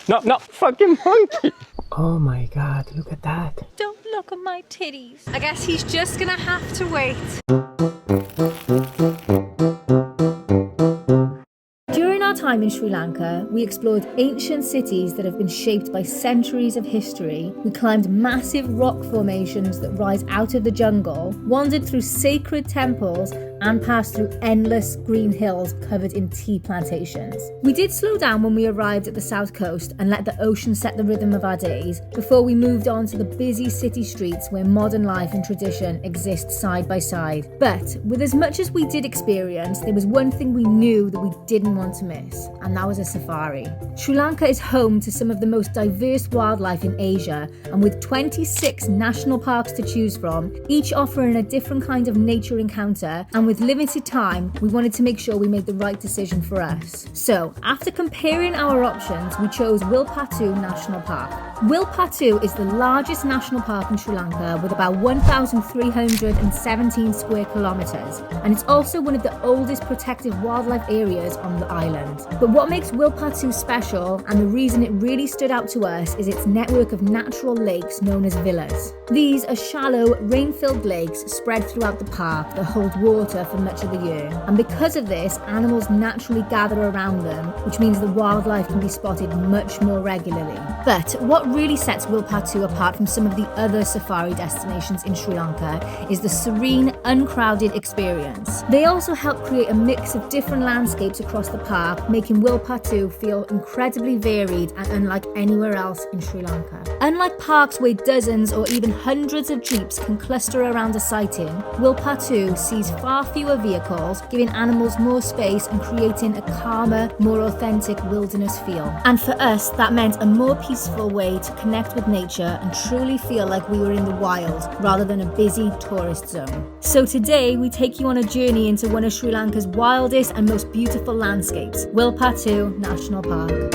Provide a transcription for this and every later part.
No, fucking monkey. Oh my God, look at that. Don't look at my titties. I guess he's just gonna have to wait. During our time in Sri Lanka, we explored ancient cities that have been shaped by centuries of history. We climbed massive rock formations that rise out of the jungle, wandered through sacred temples, and passed through endless green hills covered in tea plantations. We did slow down when we arrived at the south coast and let the ocean set the rhythm of our days before we moved on to the busy city streets where modern life and tradition exist side by side. But with as much as we did experience, there was one thing we knew that we didn't want to miss, and that was a safari. Sri Lanka is home to some of the most diverse wildlife in Asia, and with 26 national parks to choose from, each offering a different kind of nature encounter, and with limited time, we wanted to make sure we made the right decision for us. So, after comparing our options, we chose Wilpattu National Park. Wilpattu is the largest national park in Sri Lanka with about 1,317 square kilometres, and it's also one of the oldest protected wildlife areas on the island. But what makes Wilpattu special, and the reason it really stood out to us, is its network of natural lakes known as villas. These are shallow, rain-filled lakes spread throughout the park that hold water for much of the year. And because of this, animals naturally gather around them, which means the wildlife can be spotted much more regularly. But what really sets Wilpattu apart from some of the other safari destinations in Sri Lanka is the serene, uncrowded experience. They also help create a mix of different landscapes across the park, making Wilpattu feel incredibly varied and unlike anywhere else in Sri Lanka. Unlike parks where dozens or even hundreds of jeeps can cluster around a sighting, Wilpattu sees far fewer vehicles, giving animals more space and creating a calmer, more authentic wilderness feel. And for us, that meant a more peaceful way to connect with nature and truly feel like we were in the wild rather than a busy tourist zone. So today, we take you on a journey into one of Sri Lanka's wildest and most beautiful landscapes, Wilpattu National Park.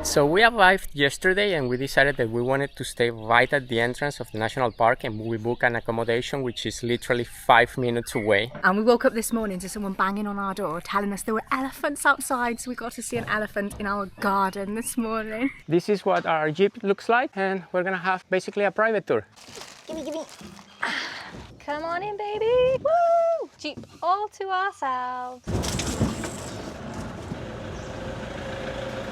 So we arrived yesterday and we decided that we wanted to stay right at the entrance of the national park, and we booked an accommodation which is literally 5 minutes away. And we woke up this morning to someone banging on our door telling us there were elephants outside, so we got to see an elephant in our garden this morning. This is what our jeep looks like, and we're gonna have basically a private tour. Gimme. Come on in, baby. Woo! Jeep all to ourselves.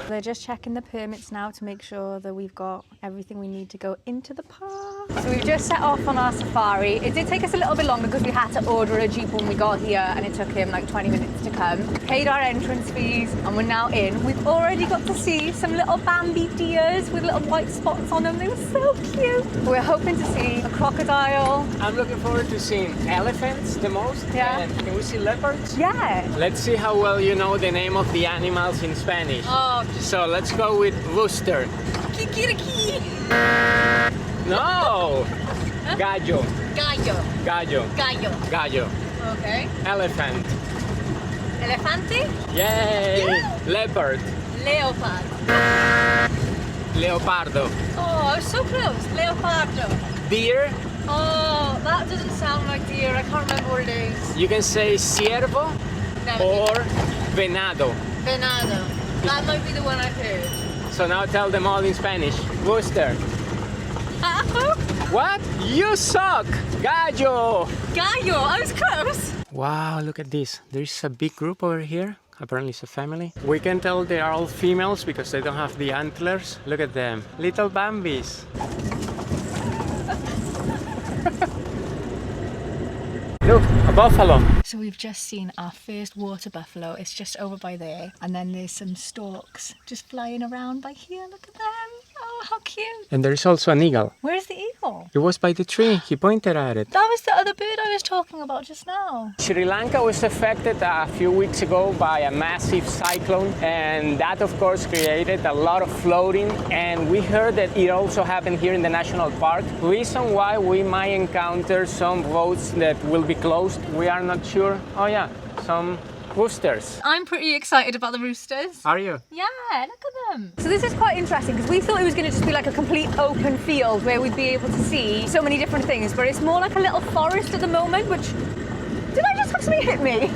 They're just checking the permits now to make sure that we've got everything we need to go into the park. So we've just set off on our safari. It did take us a little bit longer because we had to order a jeep when we got here, and it took him like 20 minutes to come. Paid our entrance fees and we're now in. We've already got to see some little Bambi deers with little white spots on them. They were so cute. We're hoping to see a crocodile. I'm looking forward to seeing elephants the most. Yeah. And can we see leopards? Yeah. Let's see how well you know the name of the animals in Spanish. Oh. So let's go with rooster. Kikiriki. No! Gallo. Gallo. Gallo. Gallo. Gallo. Okay. Elephant. Elefante. Yay! Yeah. Leopard. Leopard. Leopardo. Oh, I was so close. Leopardo. Deer. Oh, that doesn't sound like deer. I can't remember what it is. You can say ciervo or venado. Venado. That might be the one I've heard. So now tell them all in Spanish. Rooster. What? You suck! Gallo! Gallo. I was close. Wow, look at this. There's a big group over here. Apparently it's a family. We can tell they are all females because they don't have the antlers. Look at them. Little Bambis. Look, a buffalo. So we've just seen our first water buffalo. It's just over by there. And then there's some storks just flying around by here. Look at them. Oh, how cute. And there's also an eagle. Where's the eagle? It was by the tree. He pointed at it. That was the other bird I was talking about just now. Sri Lanka was affected a few weeks ago by a massive cyclone, and that of course created a lot of flooding, and we heard that it also happened here in the national park. Reason why we might encounter some roads that will be closed, we are not sure. Oh yeah, some roosters. I'm pretty excited about the roosters. Are you? Yeah, look at them. So this is quite interesting because we thought it was going to just be like a complete open field where we'd be able to see so many different things, but it's more like a little forest at the moment, which... Did I just have something hit me?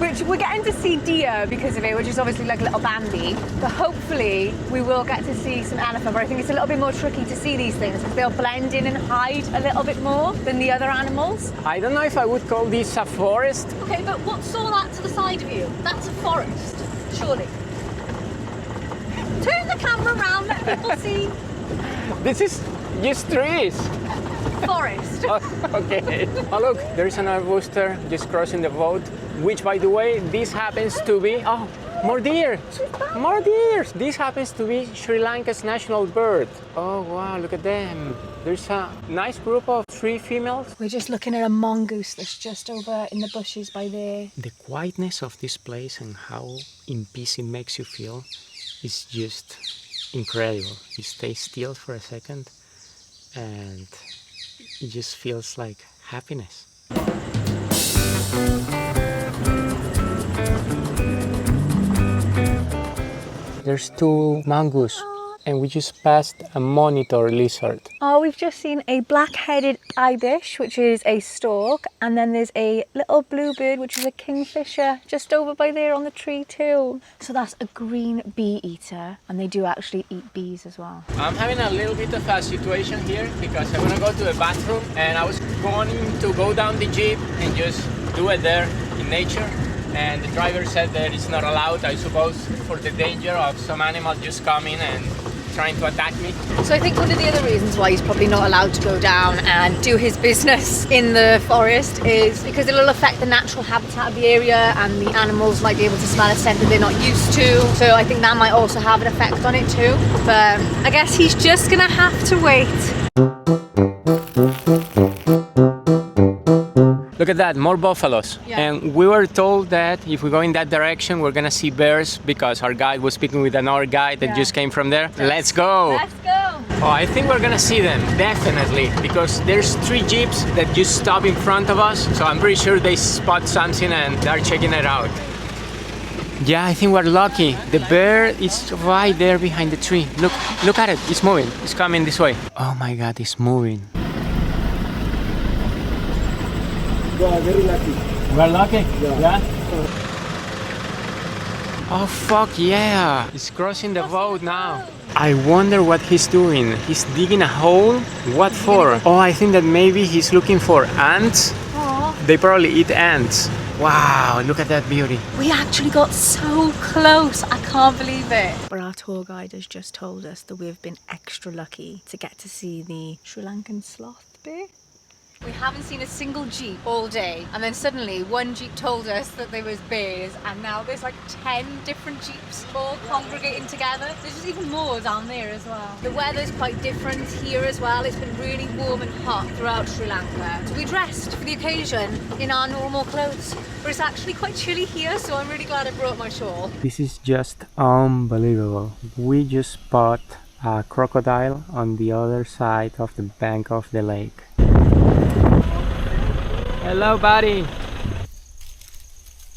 which we're getting to see deer because of it, which is obviously like a little Bambi. But hopefully we will get to see some elephant, but I think it's a little bit more tricky to see these things because they'll blend in and hide a little bit more than the other animals. I don't know if I would call this a forest. Okay, but what's all that to the side of you? That's a forest, surely. Turn the camera around, let people see. This is just trees. Forest. Oh, okay. Oh look, there's another rooster just crossing the road, which by the way, this happens to be, oh, more deer. More deer. This happens to be Sri Lanka's national bird. Oh wow, look at them. There's a nice group of 3 females. We're just looking at a mongoose that's just over in the bushes by there. The quietness of this place and how in peace it makes you feel is just incredible. You stay still for a second and it just feels like happiness. There's 2 mongoose and we just passed a monitor lizard. Oh, we've just seen a black-headed ibis, which is a stork, and then there's a little bluebird, which is a kingfisher, just over by there on the tree too. So that's a green bee eater, and they do actually eat bees as well. I'm having a little bit of a situation here because I want to go to the bathroom and I was going to go down the jeep and just do it there in nature. And the driver said that it's not allowed, I suppose, for the danger of some animal just coming and trying to attack me. So I think one of the other reasons why he's probably not allowed to go down and do his business in the forest is because it'll affect the natural habitat of the area and the animals might be able to smell a scent that they're not used to. So I think that might also have an effect on it too. But I guess he's just gonna have to wait. Look at that, more buffaloes. Yeah. And we were told that if we go in that direction, we're gonna see bears because our guide was speaking with another guy that just came from there. Let's go! Let's go! Oh, I think we're gonna see them, definitely, because there's 3 jeeps that just stop in front of us. So I'm pretty sure they spot something and they're checking it out. Yeah, I think we're lucky. The bear is right there behind the tree. Look at it, it's moving. It's coming this way. Oh my God, it's moving. We are very lucky. We're lucky? Yeah? Oh fuck yeah! He's crossing the road now. I wonder what he's doing. He's digging a hole? What for? Oh, I think that maybe he's looking for ants. Aww. They probably eat ants. Wow, look at that beauty. We actually got so close, I can't believe it. But our tour guide has just told us that we've been extra lucky to get to see the Sri Lankan sloth bear. We haven't seen a single jeep all day, and then suddenly one jeep told us that there was bears, and now there's like 10 different jeeps all congregating together. There's just even more down there as well. The weather's quite different here as well. It's been really warm and hot throughout Sri Lanka. So we dressed for the occasion in our normal clothes, but it's actually quite chilly here, so I'm really glad I brought my shawl. This is just unbelievable. We just spot a crocodile on the other side of the bank of the lake. Hello, buddy!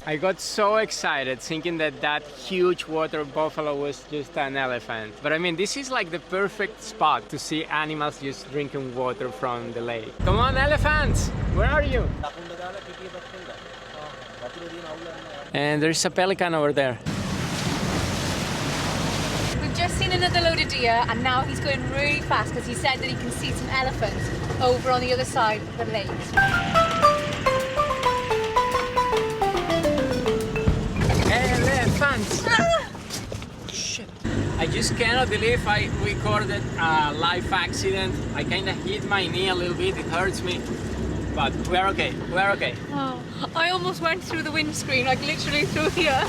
I got so excited thinking that that huge water buffalo was just an elephant. But I mean, this is like the perfect spot to see animals just drinking water from the lake. Come on, elephants! Where are you? And there's a pelican over there. We've just seen another load of deer, and now he's going really fast because he said that he can see some elephants over on the other side of the lake. Elephants! Shit. I just cannot believe I recorded a live accident. I kind of hit my knee a little bit, it hurts me. But we're okay, we're okay. Oh, I almost went through the windscreen, like literally through here.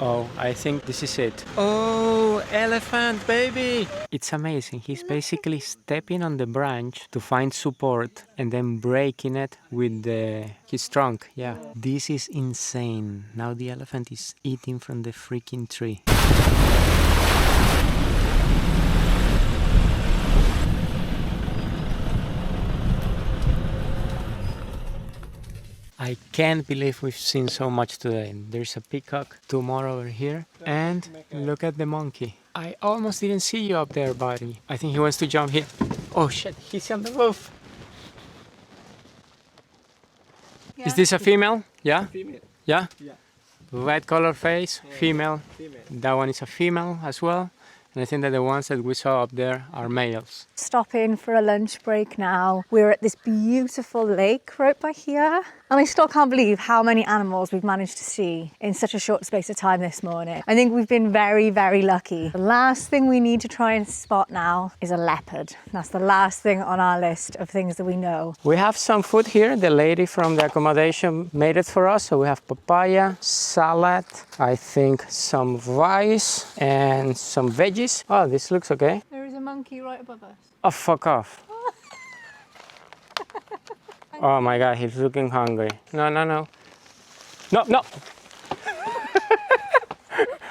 Oh, I think this is it. Oh, elephant baby! It's amazing. He's basically stepping on the branch to find support and then breaking it with his trunk. Yeah, this is insane. Now the elephant is eating from the freaking tree. I can't believe we've seen so much today. There's a peacock, 2 more over here, and look at the monkey. I almost didn't see you up there, buddy. I think he wants to jump here. Oh shit, he's on the roof. Is this a female? Yeah? Female. Yeah? Yeah. Red color face, female. Female. That one is a female as well. And I think that the ones that we saw up there are males. Stop in for a lunch break now. We're at this beautiful lake right by here. And I still can't believe how many animals we've managed to see in such a short space of time this morning. I think we've been very, very lucky. The last thing we need to try and spot now is a leopard. That's the last thing on our list of things that we know. We have some food here. The lady from the accommodation made it for us. So we have papaya, salad, I think some rice and some veggies. Oh, this looks okay. There is a monkey right above us. Oh, fuck off. Oh my God, he's looking hungry. No, no, no. No, no.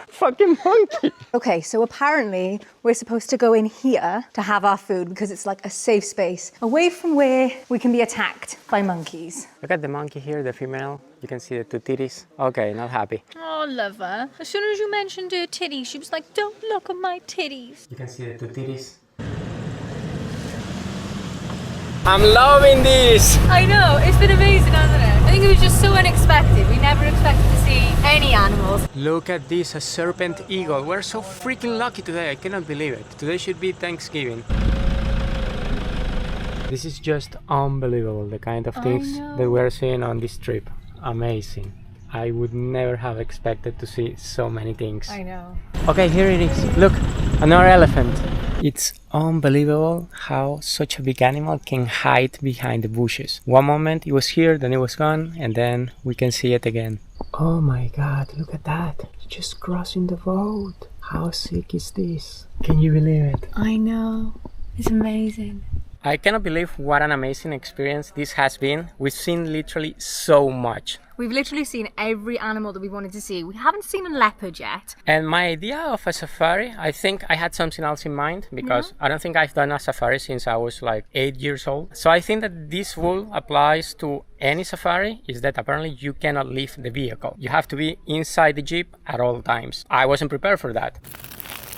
Fucking monkey. Okay, so apparently we're supposed to go in here to have our food because it's like a safe space away from where we can be attacked by monkeys. Look at the monkey here, the female. You can see the two titties. Okay, not happy. Oh, love her. As soon as you mentioned her titties, she was like, don't look at my titties. You can see the two titties. I'm loving this! I know, it's been amazing, hasn't it? I think it was just so unexpected. We never expected to see any animals. Look at this, a serpent eagle. We're so freaking lucky today, I cannot believe it. Today should be Thanksgiving. This is just unbelievable, the kind of things that we're seeing on this trip. Amazing. I would never have expected to see so many things. I know. Okay, here it is. Look, another elephant. It's unbelievable how such a big animal can hide behind the bushes. One moment it was here, then it was gone, and then we can see it again. Oh my God, look at that. It's just crossing the road. How sick is this? Can you believe it? I know. It's amazing. I cannot believe what an amazing experience this has been. We've seen literally so much. We've literally seen every animal that we wanted to see. We haven't seen a leopard yet. And my idea of a safari, I think I had something else in mind because I don't think I've done a safari since I was like 8 years old. So I think that this rule applies to any safari, is that apparently you cannot leave the vehicle. You have to be inside the Jeep at all times. I wasn't prepared for that.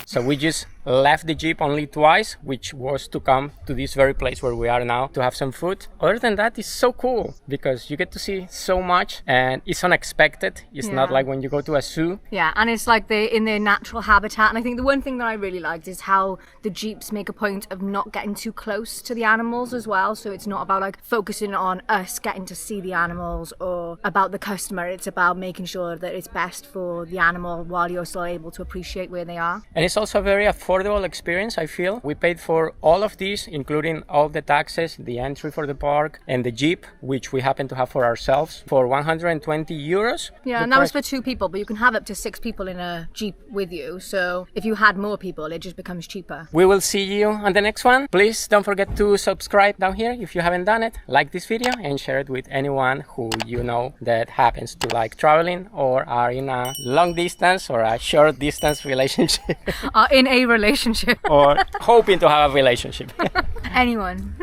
So we just left the Jeep only twice, which was to come to this very place where we are now to have some food. Other than that, it's so cool because you get to see so much and it's unexpected. It's not like when you go to a zoo. Yeah, and it's like they're in their natural habitat. And I think the one thing that I really liked is how the Jeeps make a point of not getting too close to the animals as well. So it's not about like focusing on us getting to see the animals or about the customer. It's about making sure that it's best for the animal while you're still able to appreciate where they are. And it's also a very affordable experience, I feel. We paid for all of these, including all the taxes, the entry for the park, and the Jeep, which we happen to have for ourselves, for 120 euros. Yeah, and that was for 2 people, but you can have up to 6 people in a Jeep with you. So if you had more people, it just becomes cheaper. We will see you on the next one. Please don't forget to subscribe down here if you haven't done it. Like this video and share it with anyone who you know that happens to like traveling or are in a long distance or a short distance relationship. In a relationship. Or hoping to have a relationship. Anyone.